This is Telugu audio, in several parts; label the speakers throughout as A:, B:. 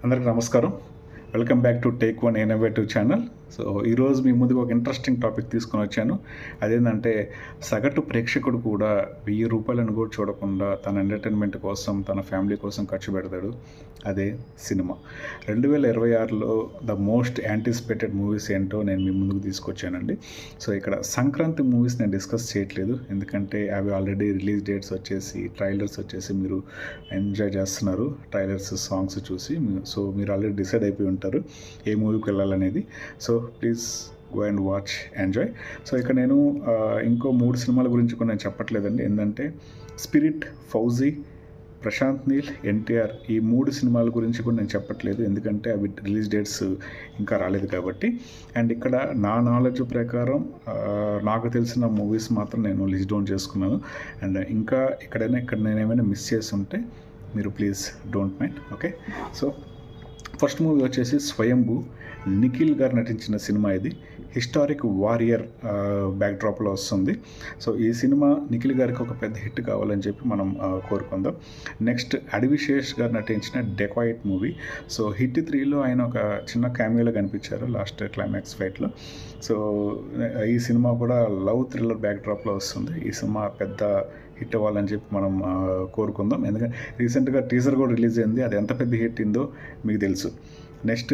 A: అందరికీ నమస్కారం. Welcome back to take one innovative channel. So ఈరోజు మీ ముందుకు ఒక ఇంట్రెస్టింగ్ టాపిక్ తీసుకొని వచ్చాను. అదేంటంటే సగటు ప్రేక్షకుడు కూడా ₹1000 కూడా చూడకుండా తన ఎంటర్టైన్మెంట్ కోసం, తన ఫ్యామిలీ కోసం ఖర్చు పెడతాడు. అదే సినిమా. 2026లో ద మోస్ట్ యాంటిసిపేటెడ్ మూవీస్ ఏంటో నేను మీ ముందుకు తీసుకొచ్చానండి. సో ఇక్కడ సంక్రాంతి మూవీస్ నేను డిస్కస్ చేయట్లేదు, ఎందుకంటే అవి ఆల్రెడీ రిలీజ్ డేట్స్ వచ్చేసి, ట్రైలర్స్ వచ్చేసి మీరు ఎంజాయ్ చేస్తున్నారు. ట్రైలర్స్, సాంగ్స్ చూసి సో మీరు ఆల్రెడీ డిసైడ్ అయిపోయి ఉంటారు ఏ మూవీకి వెళ్ళాలనేది. So please go and watch, enjoy. So ఇక్కడ నేను ఇంకో 3 సినిమాల గురించి కూడా నేను చెప్పట్లేదండి. ఏంటంటే స్పిరిట్, ఫౌజీ, ప్రశాంత్ నీల్, ఎన్టీఆర్, ఈ 3 సినిమాల గురించి కూడా నేను చెప్పట్లేదు, ఎందుకంటే అవి రిలీజ్ డేట్స్ ఇంకా రాలేదు కాబట్టి. అండ్ ఇక్కడ నా నాలెడ్జ్ ప్రకారం నాకు తెలిసిన మూవీస్ మాత్రం నేను లిస్ట్ డౌన్ చేసుకున్నాను. అండ్ ఇంకా ఇక్కడ నేను ఏమైనా మిస్ చేసి ఉంటే మీరు please don't mind. Okay, so first movie వచ్చేసి స్వయంభూ. నిఖిల్ గారు నటించిన సినిమా ఇది. హిస్టారిక్ వారియర్ బ్యాక్డ్రాప్లో వస్తుంది. సో ఈ సినిమా నిఖిల్ గారికి ఒక పెద్ద హిట్ కావాలని చెప్పి మనం కోరుకుందాం. నెక్స్ట్ అడివిశేష్ గారు నటించిన డెకాయిట్ మూవీ. సో హిట్ 3లో ఆయన ఒక చిన్న క్యామియోలో కనిపించారు లాస్ట్ క్లైమాక్స్ ఫైట్లో. సో ఈ సినిమా కూడా లవ్ థ్రిల్లర్ బ్యాక్డ్రాప్లో వస్తుంది. ఈ సినిమా పెద్ద హిట్ అవ్వాలని చెప్పి మనం కోరుకుందాం, ఎందుకంటే రీసెంట్గా టీజర్ కూడా రిలీజ్ అయింది. అది ఎంత పెద్ద హిట్ అయిందో మీకు తెలుసు. నెక్స్ట్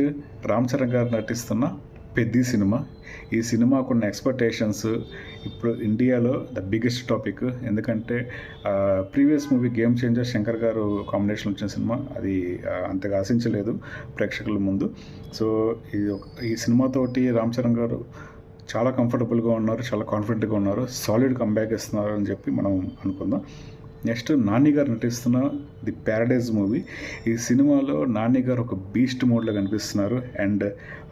A: రామ్ చరణ్ గారు నటిస్తున్న పెద్ది సినిమా. ఈ సినిమాకున్న ఎక్స్పెక్టేషన్స్ ఇప్పుడు ఇండియాలో ద బిగ్గెస్ట్ టాపిక్, ఎందుకంటే previous movie game changer Shankar గారు కాంబినేషన్ వచ్చిన సినిమా, అది అంతగా ఆశించలేదు ప్రేక్షకుల ముందు. సో ఈ సినిమాతోటి రామ్ చరణ్ గారు చాలా కంఫర్టబుల్గా ఉన్నారు, చాలా కాన్ఫిడెంట్గా ఉన్నారు, సాలిడ్ కంబ్యాక్ ఇస్తున్నారు అని చెప్పి మనం అనుకుందాం. నెక్స్ట్ నాని గారు నటిస్తున్న ది ప్యారడైజ్ మూవీ. ఈ సినిమాలో నాని గారు ఒక బీస్ట్ మోడ్లో కనిపిస్తున్నారు. అండ్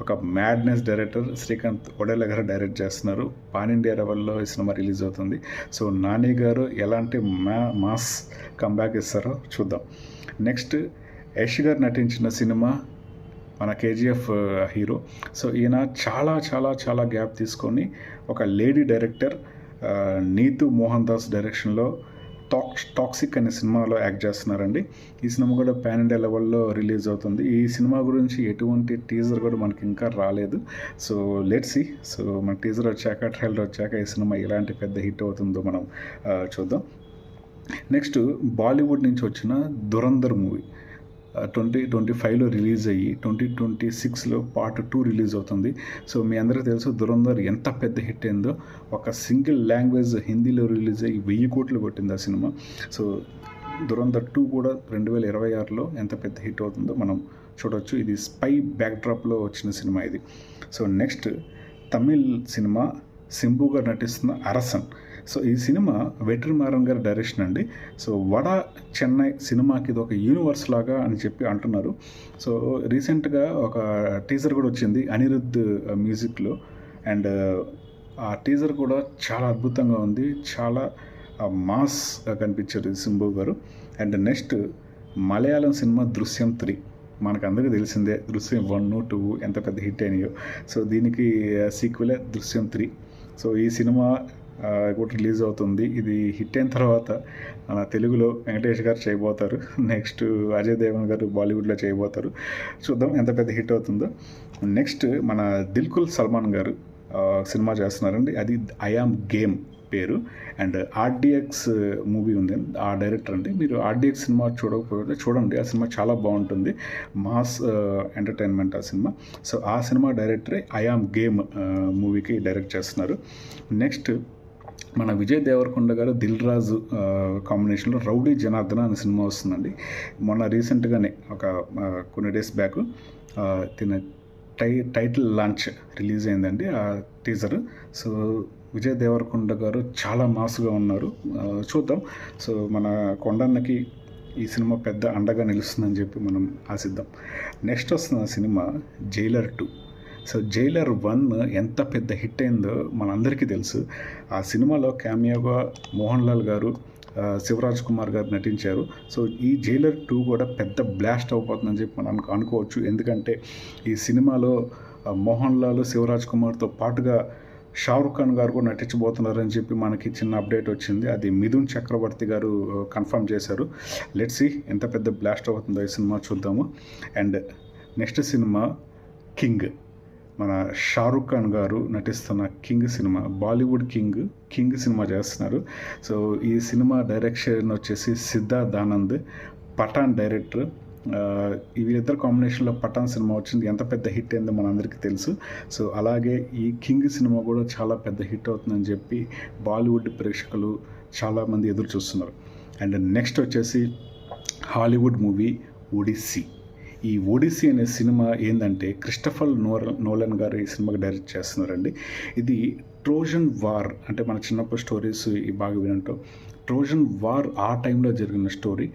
A: ఒక మ్యాడ్నెస్ డైరెక్టర్ శ్రీకాంత్ ఒడేలా గారు డైరెక్ట్ చేస్తున్నారు. పాన్ ఇండియా లెవెల్లో ఈ సినిమా రిలీజ్ అవుతుంది. సో నాని గారు ఎలాంటి మాస్ కంబ్యాక్ ఇస్తారో చూద్దాం. నెక్స్ట్ యష్ గారు నటించిన సినిమా మన కేజీఎఫ్ హీరో. సో ఈయన చాలా చాలా చాలా గ్యాప్ తీసుకొని ఒక లేడీ డైరెక్టర్ నీతు మోహన్ దాస్ డైరెక్షన్లో టాక్సిక్ అనే సినిమాలో యాక్ట్ చేస్తున్నారండి. ఈ సినిమా కూడా పాన్ ఇండియా లెవెల్లో రిలీజ్ అవుతుంది. ఈ సినిమా గురించి ఎటువంటి టీజర్ కూడా మనకి ఇంకా రాలేదు. So let's see. సో మన టీజర్ వచ్చాక, ట్రైలర్ వచ్చాక ఈ సినిమా ఎలాంటి పెద్ద హిట్ అవుతుందో మనం చూద్దాం. నెక్స్ట్ బాలీవుడ్ నుంచి వచ్చిన దురంధర్ మూవీ 2025లో రిలీజ్ అయ్యి 2026లో పార్ట్ 2 రిలీజ్ అవుతుంది. సో మీ అందరికీ తెలుసు దురంధర్ ఎంత పెద్ద హిట్ అయిందో. ఒక సింగిల్ లాంగ్వేజ్ హిందీలో రిలీజ్ అయ్యి 1000 కోట్లు కొట్టింది ఆ సినిమా. సో దురంధర్ 2 కూడా 2026లో ఎంత పెద్ద హిట్ అవుతుందో మనం చూడవచ్చు. ఇది స్పై బ్యాక్డ్రాప్లో వచ్చిన సినిమా ఇది. So next Tamil cinema Simbu గారు నటిస్తున్న అరసన్. సో ఈ సినిమా వెట్రిమారన్ గారి డైరెక్షన్ అండి. సో వడ చెన్నై సినిమాకి ఇది ఒక యూనివర్స్ లాగా అని చెప్పి అంటున్నారు. సో రీసెంట్గా ఒక టీజర్ కూడా వచ్చింది అనిరుద్ధ్ మ్యూజిక్లో. అండ్ ఆ టీజర్ కూడా చాలా అద్భుతంగా ఉంది, చాలా మాస్గా కనిపించారు సింబు గారు. అండ్ నెక్స్ట్ మలయాళం సినిమా దృశ్యం 3. మనకు అందరికీ తెలిసిందే దృశ్యం 1, 2 ఎంత పెద్ద హిట్ అయినాయో. సో దీనికి సీక్వెలే దృశ్యం 3. సో ఈ సినిమా కూడా రిలీజ్ అవుతుంది. ఇది హిట్ అయిన తర్వాత మన తెలుగులో వెంకటేష్ గారు చేయబోతారు. నెక్స్ట్ అజయ్ దేవన్ గారు బాలీవుడ్లో చేయబోతారు. చూద్దాం ఎంత పెద్ద హిట్ అవుతుందో. నెక్స్ట్ మన దిల్కుల్ సల్మాన్ గారు సినిమా చేస్తున్నారండి. అది ఐ యామ్ గేమ్ పేరు. అండ్ ఆర్డిఎక్స్ మూవీ ఉంది, ఆ డైరెక్టర్ అండి. మీరు ఆర్డిఎక్స్ సినిమా చూడకపోతే చూడండి, ఆ సినిమా చాలా బాగుంటుంది, మాస్ ఎంటర్టైన్మెంట్ ఆ సినిమా. సో ఆ సినిమా డైరెక్టరే ఐ యామ్ గేమ్ మూవీకి డైరెక్ట్ చేస్తున్నారు. నెక్స్ట్ మన విజయ్ దేవరకొండ గారు దిల్ రాజు కాంబినేషన్లో రౌడీ జనార్దన అనే సినిమా వస్తుందండి. మొన్న రీసెంట్గానే ఒక కొన్ని days back title launch release అయిందండి ఆ టీజర్. సో విజయ్ దేవరకొండ గారు చాలా మాస్గా ఉన్నారు, చూద్దాం. సో మన కొండన్నకి ఈ సినిమా పెద్ద అండగా నిలుస్తుందని చెప్పి మనం ఆశిద్దాం. నెక్స్ట్ వస్తున్న సినిమా జైలర్ 2. సో జైలర్ 1 ఎంత పెద్ద హిట్ అయిందో మనందరికీ తెలుసు. ఆ సినిమాలో క్యామియోగా మోహన్ లాల్ గారు, శివరాజ్ కుమార్ గారు నటించారు. సో ఈ జైలర్ 2 కూడా పెద్ద బ్లాస్ట్ అయిపోతుందని చెప్పి మనం అనుకోవచ్చు, ఎందుకంటే ఈ సినిమాలో మోహన్ లాల్, శివరాజ్ కుమార్తో పాటుగా షారుఖ్ ఖాన్ గారు కూడా నటించబోతున్నారని చెప్పి మనకి చిన్న అప్డేట్ వచ్చింది. అది మిథున్ చక్రవర్తి గారు కన్ఫర్మ్ చేశారు. లెట్స్ సీ ఎంత పెద్ద బ్లాస్ట్ అవుతుందో ఈ సినిమా చూద్దాము. అండ్ నెక్స్ట్ సినిమా కింగ్, మన షారుఖ్ ఖాన్ గారు నటిస్తున్న king cinema, Bollywood king cinema చేస్తున్నారు. సో ఈ సినిమా డైరెక్షన్ వచ్చేసి సిద్ధార్థ్ ఆనంద్, పఠాన్ డైరెక్టర్. వీళ్ళిద్దరు కాంబినేషన్లో పఠాన్ సినిమా వచ్చింది, ఎంత పెద్ద హిట్ అయిందో మనందరికీ తెలుసు. సో అలాగే ఈ కింగ్ సినిమా కూడా చాలా పెద్ద హిట్ అవుతుందని చెప్పి బాలీవుడ్ ప్రేక్షకులు చాలామంది ఎదురు చూస్తున్నారు. అండ్ నెక్స్ట్ వచ్చేసి హాలీవుడ్ మూవీ ఒడిస్సీ. ఈ ఒడిస్సీ అనే సినిమా ఏంటంటే క్రిస్టఫర్ నోలన్ గారు ఈ సినిమాకి డైరెక్ట్ చేస్తున్నారండి. ఇది ట్రోజన్ వార్, అంటే మన చిన్నప్పుడు స్టోరీస్ ఈ బాగా వినంటాం. ట్రోజన్ వార్ ఆ టైంలో జరిగిన స్టోరీ.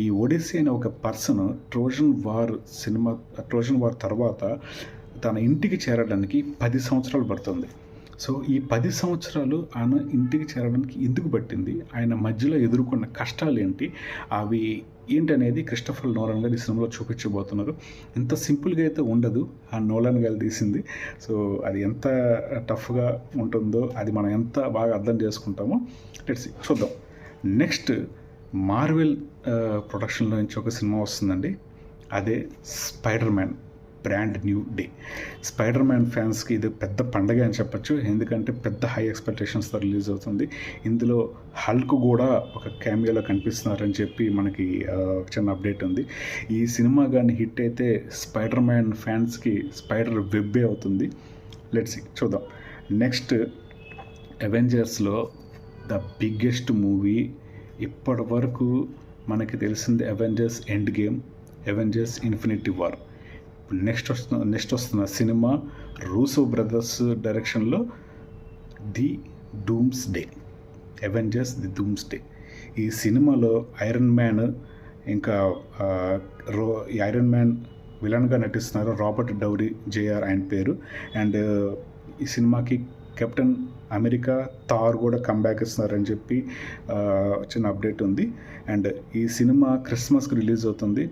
A: ఈ ఒడిస్సీ అనే ఒక పర్సన్ ట్రోజన్ వార్ తర్వాత తన ఇంటికి చేరడానికి 10 సంవత్సరాలు పడుతుంది. సో ఈ 10 సంవత్సరాలు ఆయన ఇంటికి చేరడానికి ఎందుకు పట్టింది, ఆయన మధ్యలో ఎదుర్కొన్న కష్టాలు ఏంటి, అవి ఏంటనేది క్రిస్టఫర్ నోలన్ గారు ఈ సినిమాలో చూపించబోతున్నారు. ఎంత సింపుల్గా అయితే ఉండదు ఆ నోలన్ గారు తీసింది. సో అది ఎంత టఫ్గా ఉంటుందో అది మనం ఎంత బాగా అర్థం చేసుకుంటామో చూద్దాం. నెక్స్ట్ మార్వెల్ ప్రొడక్షన్లో నుంచి ఒక సినిమా వస్తుందండి, అదే spider man brand new day. Spider man ఫ్యాన్స్కి ఇది పెద్ద పండగ అని చెప్పచ్చు, ఎందుకంటే పెద్ద హై ఎక్స్పెక్టేషన్స్తో రిలీజ్ అవుతుంది. ఇందులో హల్క్ కూడా ఒక క్యామియోలో కనిపిస్తున్నారని చెప్పి మనకి చిన్న అప్డేట్ ఉంది. ఈ సినిమా కానీ హిట్ అయితే స్పైడర్ మ్యాన్ ఫ్యాన్స్కి స్పైడర్ వెబ్బే అవుతుంది. లెట్స్ చూద్దాం. నెక్స్ట్ అవెంజర్స్లో ద బిగ్గెస్ట్ మూవీ ఇప్పటి వరకు మనకి తెలిసింది Avengers end game, Avengers infinity war. Next వస్తున్న సినిమా రూసో బ్రదర్స్ డైరెక్షన్లో the dooms day, Avengers the dooms day. ఈ సినిమాలో ఐరన్ మ్యాన్, ఇంకా ఈ ఐరన్ మ్యాన్ విలన్గా నటిస్తున్నారు రాబర్ట్ డౌరీ జేఆర్ ఆయన పేరు. అండ్ ఈ సినిమాకి కెప్టెన్ అమెరికా, థార్ కూడా కంబ్యాక్ ఇస్తున్నారని చెప్పి చిన్న అప్డేట్ ఉంది. అండ్ ఈ సినిమా క్రిస్మస్కి రిలీజ్ అవుతుంది.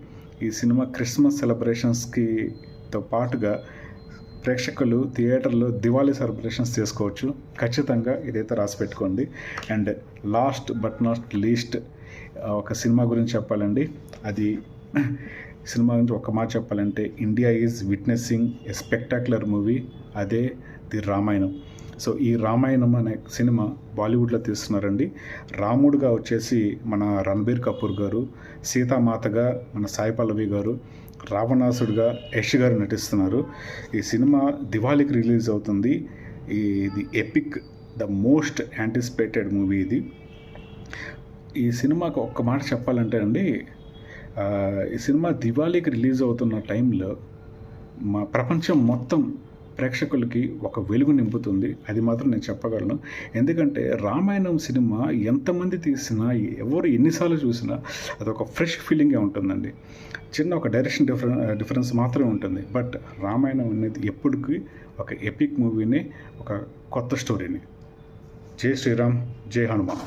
A: ఈ సినిమా క్రిస్మస్ సెలబ్రేషన్స్తో పాటుగా ప్రేక్షకులు థియేటర్లో దివాళీ సెలబ్రేషన్స్ చేసుకోవచ్చు. ఖచ్చితంగా ఇదైతే రాసి పెట్టుకోండి. And last but not least ఒక సినిమా గురించి చెప్పాలండి. అది సినిమా గురించి ఒక మాట చెప్పాలంటే India is witnessing a spectacular movie, అదే ది రామాయణం. సో ఈ రామాయణం అనే సినిమా బాలీవుడ్లో తీస్తున్నారండి. రాముడుగా వచ్చేసి మన రణబీర్ కపూర్ గారు, సీతామాతగా మన సాయి పల్లవి గారు, రావణాసుడిగా యష్ గారు నటిస్తున్నారు. ఈ సినిమా దివాళీకి రిలీజ్ అవుతుంది. ఇది epic, the most anticipated movie ఇది. ఈ సినిమాకు ఒక్క మాట చెప్పాలంటే అండి, ఈ సినిమా దివాళీకి రిలీజ్ అవుతున్న టైంలో మా ప్రపంచం మొత్తం ప్రేక్షకులకి ఒక వెలుగు నింపుతుంది, అది మాత్రం నేను చెప్పగలను. ఎందుకంటే రామాయణం సినిమా ఎంతమంది తీసినా, ఎవరు ఎన్నిసార్లు చూసినా అదొక ఫ్రెష్ ఫీలింగే ఉంటుందండి. చిన్న ఒక డైరెక్షన్ డిఫరెన్స్ మాత్రమే ఉంటుంది. బట్ రామాయణం అనేది ఎప్పటికీ ఒక ఎపిక్ మూవీని, ఒక కొత్త స్టోరీని. జై శ్రీరామ్, జై హనుమాన్.